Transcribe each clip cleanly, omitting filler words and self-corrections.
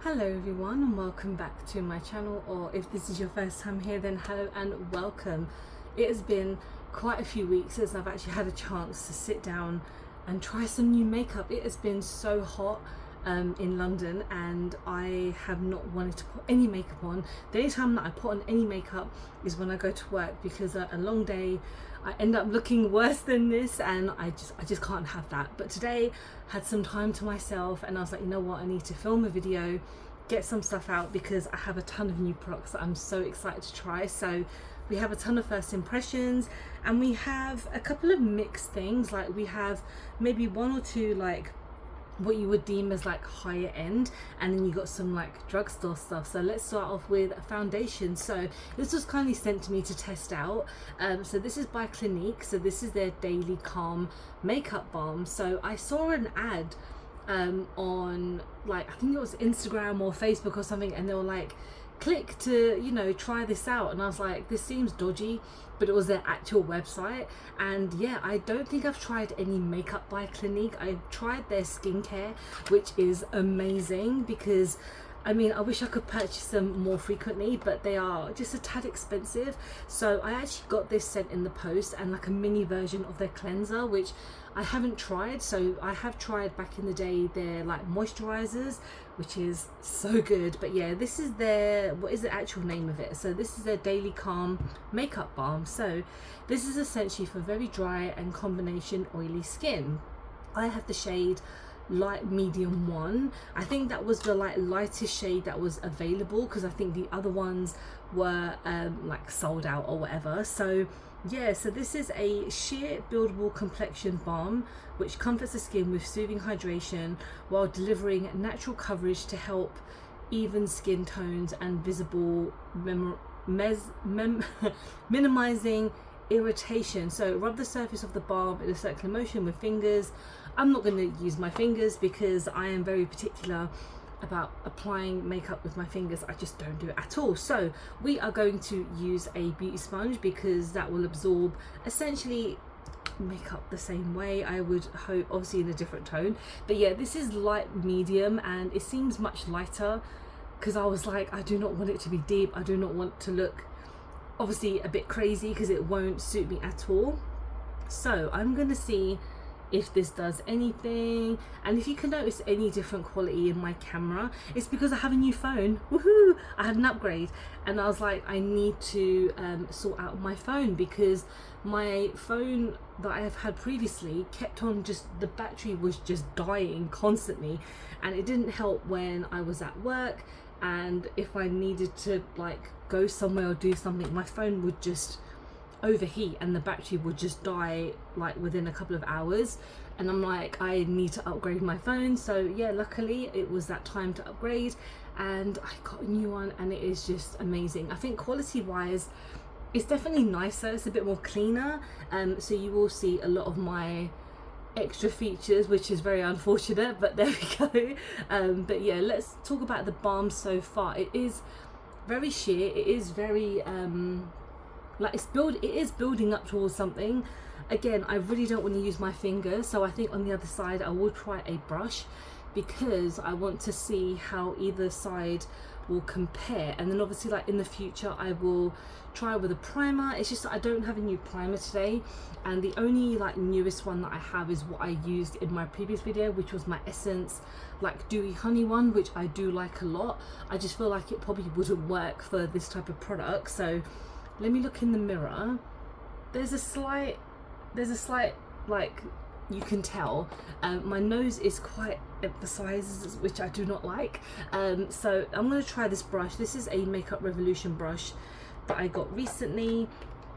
Hello everyone and welcome back to my channel, or if this is your first time here then hello and welcome. It has been quite a few weeks since I've actually had a chance to sit down and try some new makeup. It has been so hot in London and I have not wanted to put any makeup on. The only time that I put on any makeup is when I go to work, because a long day I end up looking worse than this, and I just can't have that. But today I had some time to myself and I was like, you know what, I need to film a video, get some stuff out, because I have a ton of new products that I'm so excited to try. So we have a ton of first impressions and we have a couple of mixed things. Like we have maybe one or two like what you would deem as like higher end, and then you got some like drugstore stuff. So let's start off with a foundation. So this was kindly sent to me to test out. So this is by Clinique. So this is their Daily Calm makeup balm. So I saw an ad on, like, I think it was Instagram or Facebook or something, and they were like, click to, you know, try this out. And I was like, this seems dodgy, but it was their actual website. And yeah, I don't think I've tried any makeup by Clinique. I've tried their skincare, which is amazing, because I mean, I wish I could purchase them more frequently, but they are just a tad expensive. So I actually got this sent in the post, and like a mini version of their cleanser, which I haven't tried. So I have tried back in the day their like moisturizers, which is so good. But yeah, this is their, what is the actual name of it? So this is their Daily Calm makeup balm. So this is essentially for very dry and combination oily skin. I have the shade light medium 1. I think that was the like lightest shade that was available, because I think the other ones were like sold out or whatever. So yeah, so this is a sheer buildable complexion balm which comforts the skin with soothing hydration while delivering natural coverage to help even skin tones and visible minimizing irritation. So rub the surface of the balm in a circular motion with fingers. I'm not going to use my fingers because I am very particular about applying makeup with my fingers. I just don't do it at all. So we are going to use a beauty sponge, because that will absorb essentially makeup the same way, I would hope, obviously in a different tone. But yeah, this is light medium and it seems much lighter, because I was like, I do not want it to be deep. I do not want to look obviously a bit crazy, because it won't suit me at all. So I'm gonna see if this does anything, and if you can notice any different quality in my camera, it's because I have a new phone. Woohoo! I had an upgrade and I was like, I need to sort out my phone, because my phone that I have had previously kept on just, the battery was just dying constantly, and it didn't help when I was at work, and if I needed to like go somewhere or do something, my phone would just overheat and the battery would just die like within a couple of hours. And I'm like, I need to upgrade my phone. So yeah, luckily it was that time to upgrade and I got a new one, and it is just amazing. I think quality wise it's definitely nicer, it's a bit more cleaner, so you will see a lot of my extra features, which is very unfortunate, but there we go. But yeah, let's talk about the balm so far. It is very sheer, it is very like it is building up towards something. Again, I really don't want to use my fingers, so I think on the other side I will try a brush, because I want to see how either side will compare. And then obviously like in the future I will try with a primer. It's just that I don't have a new primer today, and the only like newest one that I have is what I used in my previous video, which was my Essence like dewy honey one, which I do like a lot. I just feel like it probably wouldn't work for this type of product. So let me look in the mirror. There's a slight like, you can tell my nose is quite emphasized, which I do not like. So I'm going to try this brush. This is a Makeup Revolution brush that I got recently,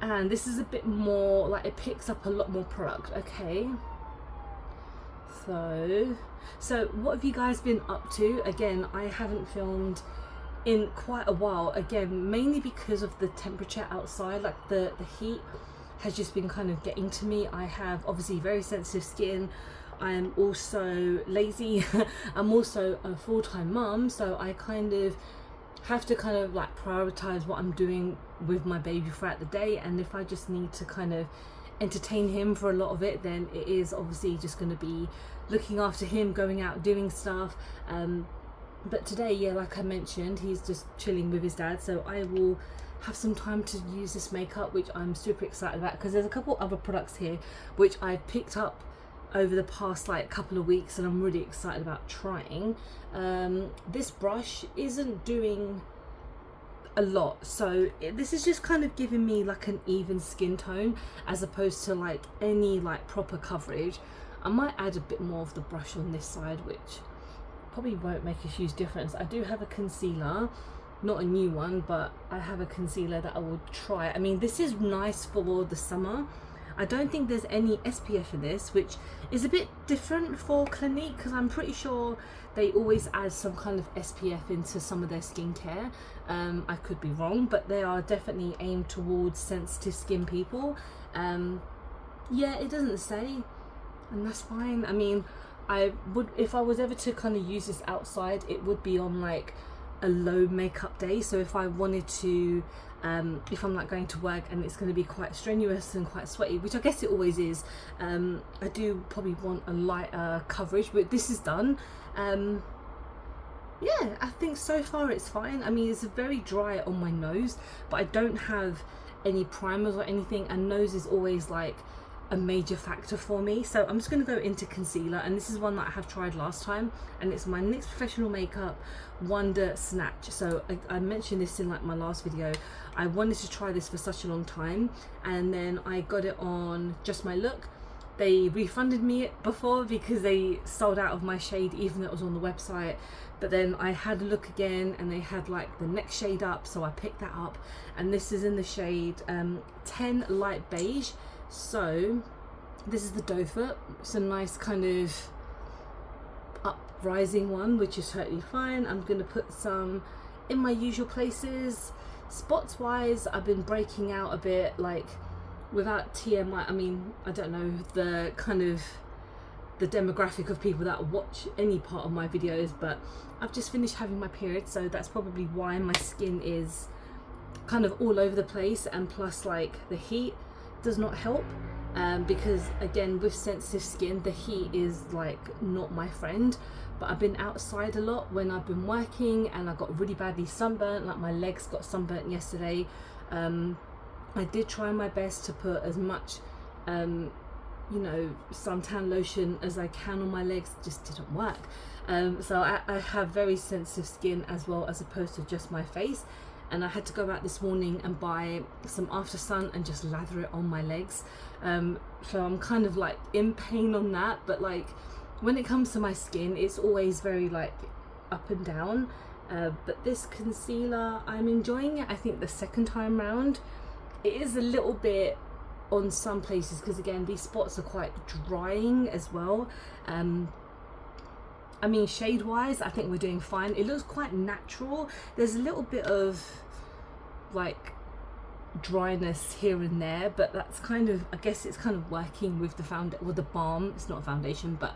and this is a bit more like, it picks up a lot more product. Okay, so what have you guys been up to? Again, I haven't filmed in quite a while, again mainly because of the temperature outside. Like the heat has just been kind of getting to me. I have obviously very sensitive skin. I am also lazy. I'm also a full-time mom, so I kind of have to kind of like prioritize what I'm doing with my baby throughout the day. And if I just need to kind of entertain him for a lot of it, then it is obviously just going to be looking after him, going out doing stuff. But today, yeah, like I mentioned, he's just chilling with his dad, so I will have some time to use this makeup, which I'm super excited about, because there's a couple other products here which I've picked up over the past like couple of weeks and I'm really excited about trying. This brush isn't doing a lot, so this is just kind of giving me like an even skin tone as opposed to like any like proper coverage. I might add a bit more of the brush on this side, which probably won't make a huge difference. I do have a concealer, not a new one, but I have a concealer that I will try. I mean, this is nice for the summer. I don't think there's any SPF in this, which is a bit different for Clinique, because I'm pretty sure they always add some kind of SPF into some of their skincare. I could be wrong, but they are definitely aimed towards sensitive skin people. Yeah, it doesn't say, and that's fine. I mean, I would, if I was ever to kind of use this outside, it would be on like a low makeup day. So if I wanted to, if I'm like going to work and it's going to be quite strenuous and quite sweaty, which I guess it always is, I do probably want a lighter coverage, but this is done. Yeah, I think so far it's fine. I mean, it's very dry on my nose, but I don't have any primers or anything, and nose is always like a major factor for me. So I'm just going to go into concealer, and this is one that I have tried last time, and it's my NYX Professional Makeup Wonder Snatch. So I mentioned this in like my last video. I wanted to try this for such a long time, and then I got it on Just My Look. They refunded me it before because they sold out of my shade even though it was on the website. But then I had a look again and they had like the next shade up, so I picked that up, and this is in the shade 10 Light Beige. So this is the doe foot. It's a nice kind of uprising one, which is totally fine. I'm going to put some in my usual places. Spots wise, I've been breaking out a bit, like without TMI. I mean, I don't know the kind of the demographic of people that watch any part of my videos, but I've just finished having my period, so that's probably why my skin is kind of all over the place, and plus like the heat does not help, because again, with sensitive skin, the heat is like not my friend. But I've been outside a lot when I've been working, and I got really badly sunburnt, like my legs got sunburnt yesterday. I did try my best to put as much you know, suntan lotion as I can on my legs, just didn't work. So I have very sensitive skin as well, as opposed to just my face, and I had to go out this morning and buy some after sun and just lather it on my legs. So I'm kind of like in pain on that, but like when it comes to my skin, it's always very like up and down. But this concealer, I'm enjoying it. I think the second time round it is a little bit on some places, because again, these spots are quite drying as well. I mean, shade wise, I think we're doing fine. It looks quite natural. There's a little bit of like dryness here and there, but that's kind of, I guess it's kind of working with the with the balm. It's not a foundation, but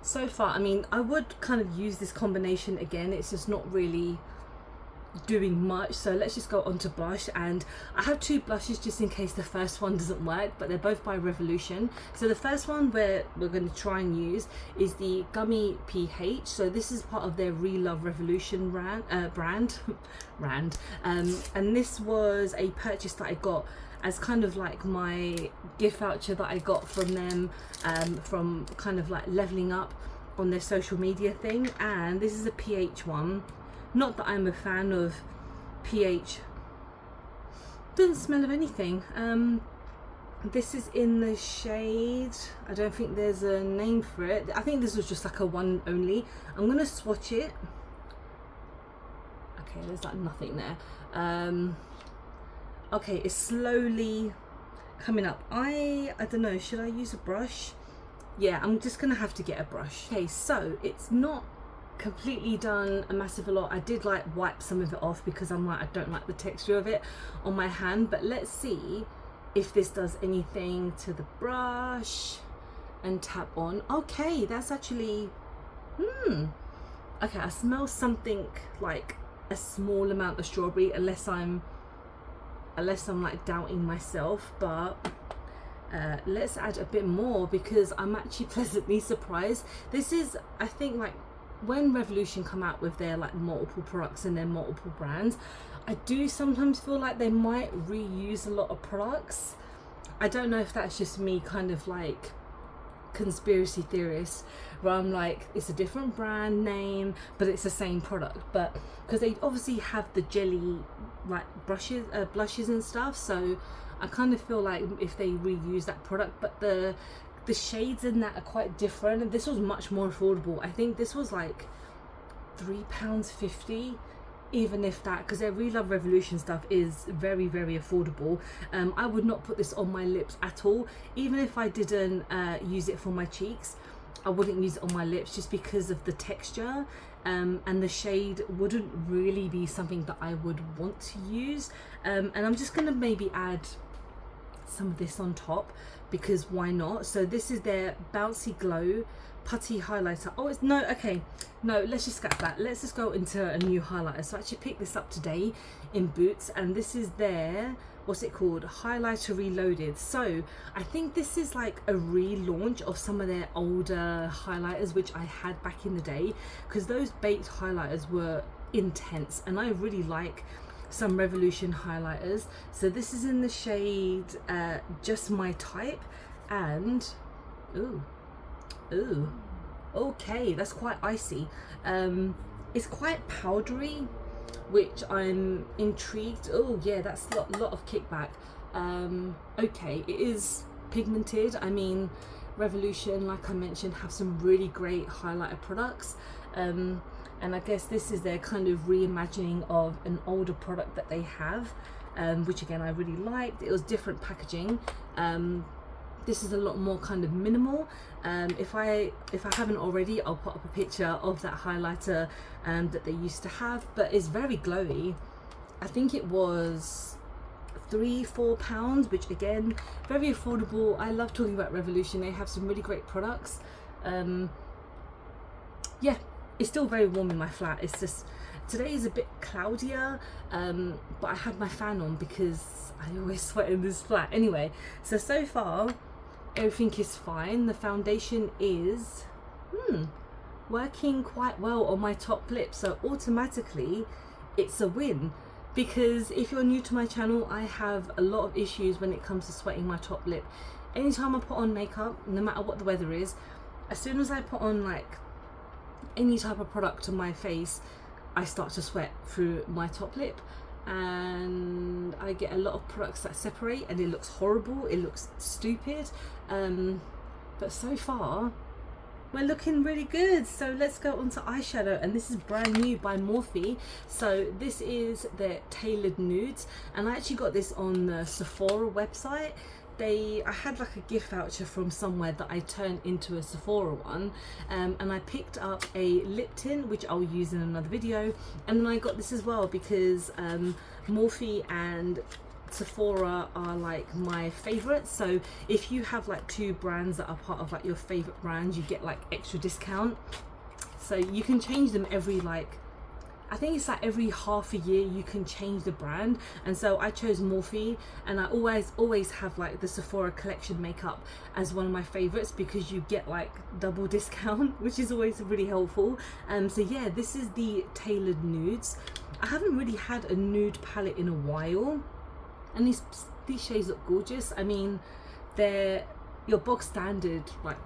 so far, I mean, I would kind of use this combination again. It's just not really doing much. So let's just go on to blush, and I have two blushes just in case the first one doesn't work, but they're both by Revolution. So the first one we're going to try and use is the Gummy PH. So this is part of their Relove Revolution brand. And this was a purchase that I got as kind of like my gift voucher that I got from them, from kind of like leveling up on their social media thing. And this is a PH one. Not that I'm a fan of PH. Doesn't smell of anything. This is in the shade, I don't think there's a name for it. I think this was just like a one only. I'm gonna swatch it. Okay, there's like nothing there. Okay, it's slowly coming up. I don't know, should I use a brush? Yeah, I'm just gonna have to get a brush. Okay, so it's not completely done a massive lot. I did like wipe some of it off because I'm like, I don't like the texture of it on my hand, but let's see if this does anything to the brush. And tap on. Okay, that's actually okay, I smell something like a small amount of strawberry, unless I'm like doubting myself, but let's add a bit more because I'm actually pleasantly surprised. This is, I think, like when Revolution come out with their like multiple products and their multiple brands, I do sometimes feel like they might reuse a lot of products. I don't know if that's just me kind of like conspiracy theorist, where I'm like, it's a different brand name but it's the same product, but because they obviously have the jelly like blushes and stuff, so I kind of feel like if they reuse that product, but the shades in that are quite different, and this was much more affordable. I think this was like £3.50, even if that, because their Re Love Revolution stuff is very, very affordable. I would not put this on my lips at all. Even if I didn't use it for my cheeks, I wouldn't use it on my lips, just because of the texture, and the shade wouldn't really be something that I would want to use. And I'm just gonna maybe add some of this on top, because why not? So this is their Bouncy Glow Putty Highlighter. Oh, it's no, okay, no, let's just scrap that. Let's just go into a new highlighter. So I actually picked this up today in Boots, and this is their, what's it called, Highlighter Reloaded. So I think this is like a relaunch of some of their older highlighters which I had back in the day, because those baked highlighters were intense, and I really like some Revolution highlighters. So this is in the shade Just My Type, and ooh, okay, that's quite icy. It's quite powdery, which I'm intrigued. Oh yeah, that's a lot of kickback. Okay, it is pigmented. I mean, Revolution, like I mentioned, have some really great highlighter products, and I guess this is their kind of reimagining of an older product that they have, which again I really liked. It was different packaging. This is a lot more kind of minimal. If I haven't already, I'll put up a picture of that highlighter that they used to have, but it's very glowy. I think it was £3-4, which again, very affordable. I love talking about Revolution. They have some really great products. Yeah, it's still very warm in my flat. It's just today is a bit cloudier, but I have my fan on because I always sweat in this flat. Anyway, so far everything is fine. The foundation is working quite well on my top lip, so automatically it's a win. Because if you're new to my channel, I have a lot of issues when it comes to sweating my top lip. Anytime I put on makeup, no matter what the weather is, as soon as I put on like any type of product on my face, I start to sweat through my top lip, and I get a lot of products that separate, and it looks horrible, it looks stupid, but so far we're looking really good. So let's go on to eyeshadow, and this is brand new by Morphe. So this is their Tailored Nudes, and I actually got this on the Sephora website. I had like a gift voucher from somewhere that I turned into a Sephora one, and I picked up a lip tint which I'll use in another video, and then I got this as well because Morphe and Sephora are like my favorites. So if you have like two brands that are part of like your favorite brands, you get like extra discount. So you can change them every like, I think it's like every half a year you can change the brand, and so I chose Morphe, and I always have like the Sephora collection makeup as one of my favorites because you get like double discount, which is always really helpful. So yeah, this is the Tailored Nudes. I haven't really had a nude palette in a while, and these shades look gorgeous. I mean, they're your bog standard like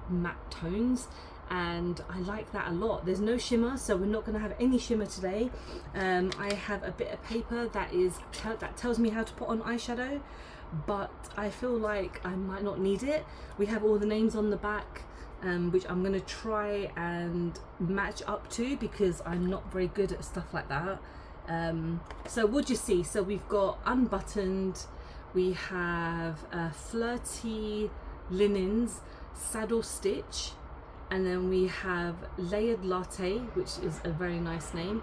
matte tones, and I like that a lot. There's no shimmer, so we're not going to have any shimmer today. I have a bit of paper that tells me how to put on eyeshadow, but I feel like I might not need it. We have all the names on the back, which I'm going to try and match up to because I'm not very good at stuff like that. So we'll just see. So we've got Unbuttoned, we have Flirty Linens, Saddle Stitch, and then we have Layered Latte, which is a very nice name,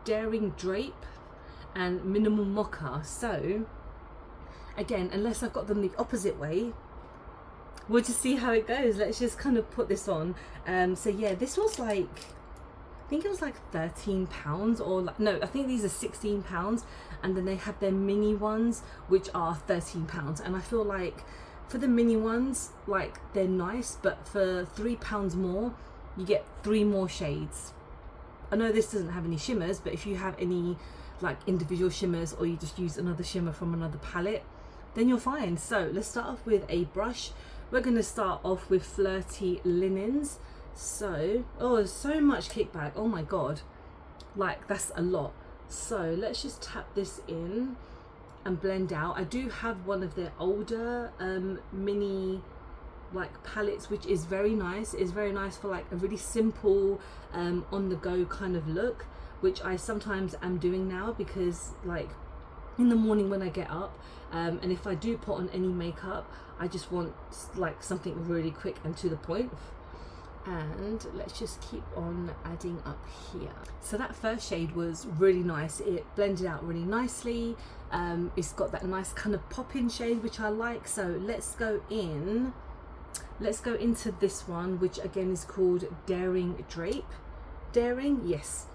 Daring Drape, and Minimal Mocha. So again, unless I've got them the opposite way, we'll just see how it goes. Let's just kind of put this on. So yeah, this was like, I think it was like £13, or like, no, I think these are £16, and then they have their mini ones which are £13, and I feel like for the mini ones, like, they're nice, but for £3 more, you get 3 more shades. I know this doesn't have any shimmers, but if you have any like individual shimmers, or you just use another shimmer from another palette, then you're fine. So let's start off with a brush. We're going to start off with Flirty Linens. So, oh, there's so much kickback, oh my god, like that's a lot. So let's just tap this in and blend out. I do have one of their older mini like palettes, which is very nice. It's very nice for like a really simple on the go kind of look, which I sometimes am doing now, because like in the morning when I get up, and if I do put on any makeup, I just want like something really quick and to the point. And let's just keep on adding up here. So that first shade was really nice. It blended out really nicely. It's got that nice kind of pop-in shade, which I like. So let's go into this one, which again is called Daring Drape. Daring, yes.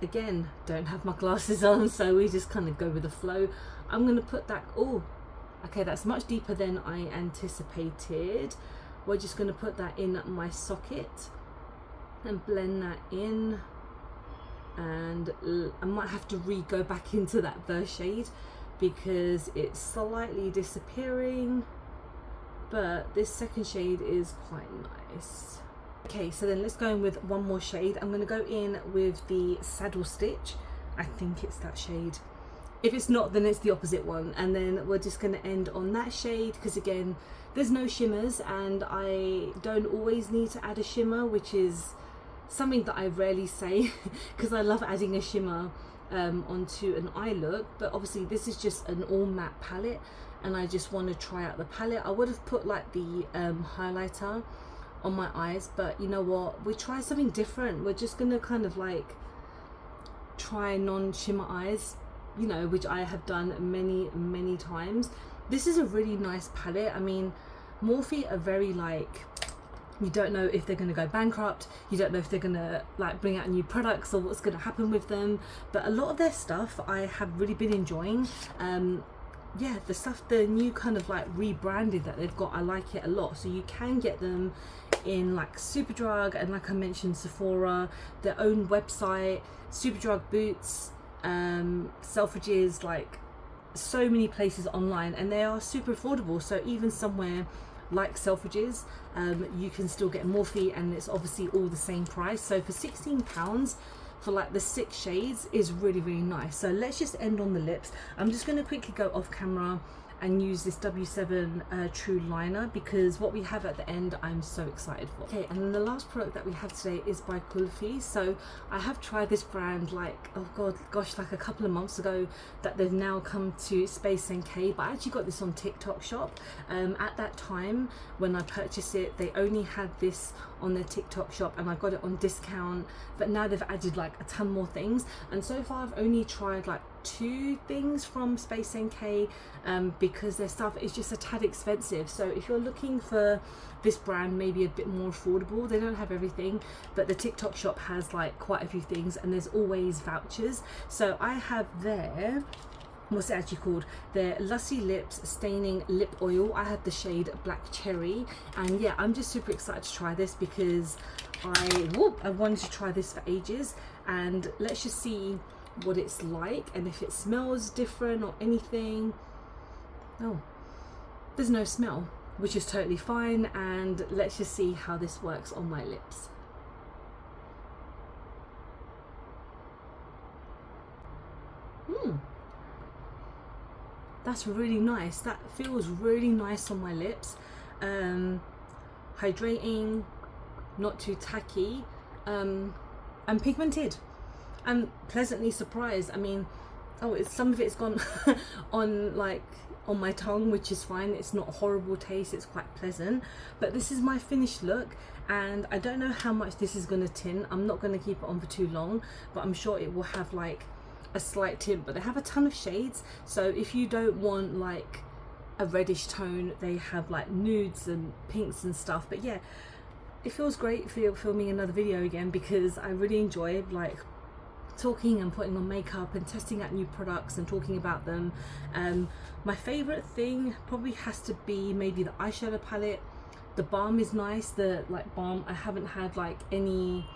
Again, don't have my glasses on, so we just kind of go with the flow. I'm going to put that, oh, okay, that's much deeper than I anticipated. We're just going to put that in my socket and blend that in. And I might have to go back into that first shade because it's slightly disappearing, but this second shade is quite nice. Okay, so then let's go in with one more shade. I'm going to go in with the Saddle Stitch. I think it's that shade. If it's not, then it's the opposite one. And then we're just going to end on that shade, because again, there's no shimmers and I don't always need to add a shimmer, which is something that I rarely say because I love adding a shimmer onto an eye look. But obviously this is just an all matte palette and I just want to try out the palette. I would have put like the highlighter on my eyes, but you know what, we try something different. We're just gonna kind of like try non-shimmer eyes, you know, which I have done many times. This is a really nice palette. I mean, Morphe are very like, you don't know if they're going to go bankrupt, you don't know if they're going to like bring out new products or what's going to happen with them, but a lot of their stuff I have really been enjoying. Yeah, the new kind of like rebranding that they've got, I like it a lot. So you can get them in like Superdrug and, like I mentioned, Sephora, their own website, Superdrug, Boots, Selfridges, like so many places online, and they are super affordable. So even somewhere like Selfridges, you can still get Morphe and it's obviously all the same price. So for £16 for like the 6 shades is really nice. So let's just end on the lips. I'm just going to quickly go off camera and use this W7 True Liner, because what we have at the end I'm so excited for. Okay, and then the last product that we have today is by Kulfi. So I have tried this brand like, oh gosh, like a couple of months ago, that they've now come to Space NK, but I actually got this on TikTok shop. At that time when I purchased it, they only had this on their TikTok shop and I got it on discount, but now they've added like a ton more things, and so far I've only tried like 2 things from Space NK because their stuff is just a tad expensive. So if you're looking for this brand maybe a bit more affordable, they don't have everything, but the TikTok shop has like quite a few things and there's always vouchers. So I have their, what's it actually called, their Lussy Lips Staining Lip Oil. I have the shade Black Cherry, and yeah, I'm just super excited to try this because I wanted to try this for ages. And let's just see what it's like and if it smells different or anything. Oh, there's no smell, which is totally fine, and let's just see how this works on my lips. That's really nice. That feels really nice on my lips. Hydrating, not too tacky, and pigmented. I'm pleasantly surprised. I mean, some of it's gone on my tongue, which is fine. It's not a horrible taste, it's quite pleasant. But this is my finished look, and I don't know how much this is going to tint. I'm not going to keep it on for too long, but I'm sure it will have like a slight tint. But they have a ton of shades, so if you don't want like a reddish tone, they have like nudes and pinks and stuff. But yeah, it feels great filming another video again, because I really enjoy like talking and putting on makeup and testing out new products and talking about them. My favorite thing probably has to be maybe the eyeshadow palette, The balm is nice, the like balm, I haven't had like any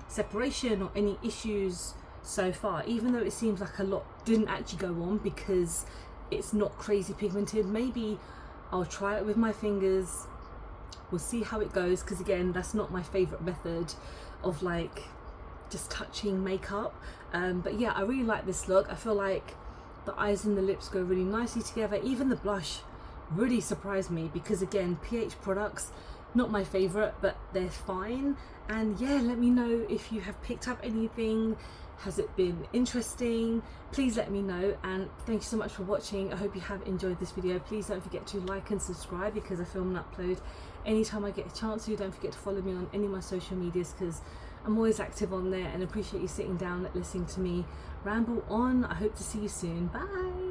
separation or any issues so far, even though it seems like a lot didn't actually go on because it's not crazy pigmented. Maybe I'll try it with my fingers, we'll see how it goes, because again, that's not my favorite method of like just touching makeup. But yeah, I really like this look. I feel like the eyes and the lips go really nicely together. Even the blush really surprised me, because again, PH products, not my favorite, but they're fine. And yeah, let me know if you have picked up anything. Has it been interesting? Please let me know, and thank you so much for watching. I hope you have enjoyed this video. Please don't forget to like and subscribe, because I film and upload anytime I get a chance to. Don't forget to follow me on any of my social medias, because I'm always active on there, and appreciate you sitting down listening to me ramble on. I hope to see you soon. Bye.